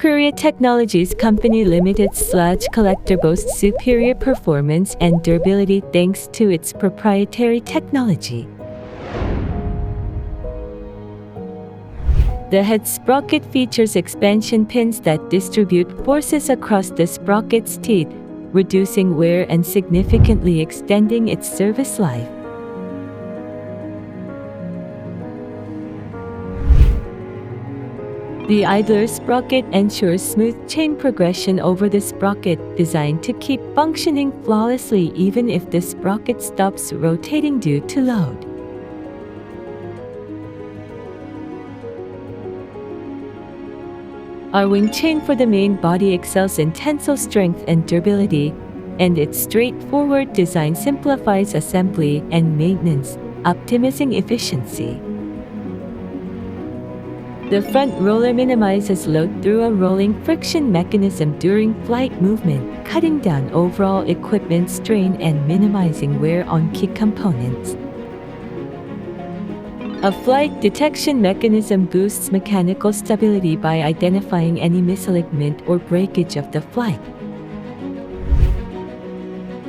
Croea Technologies Company Limited's Sludge Collector boasts superior performance and durability thanks to its proprietary technology. The head sprocket features expansion pins that distribute forces across the sprocket's teeth, reducing wear and significantly extending its service life. The idler sprocket ensures smooth chain progression over the sprocket, designed to keep functioning flawlessly even if the sprocket stops rotating due to load. Our wing chain for the main body excels in tensile strength and durability, and its straightforward design simplifies assembly and maintenance, optimizing efficiency. The front roller minimizes load through a rolling friction mechanism during flight movement, cutting down overall equipment strain and minimizing wear on key components. A flight detection mechanism boosts mechanical stability by identifying any misalignment or breakage of the flight.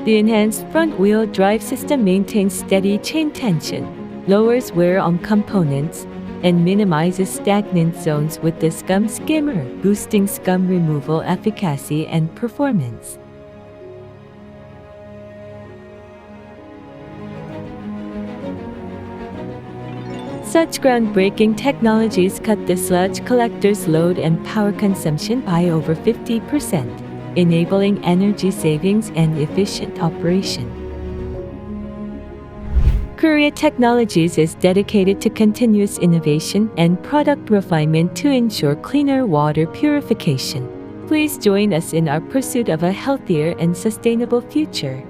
The enhanced front-wheel drive system maintains steady chain tension, lowers wear on components, and minimizes stagnant zones with the scum skimmer, boosting scum removal efficacy and performance. Such groundbreaking technologies cut the sludge collector's load and power consumption by over 50%, enabling energy savings and efficient operation. Croea Technologies is dedicated to continuous innovation and product refinement to ensure cleaner water purification. Please join us in our pursuit of a healthier and sustainable future.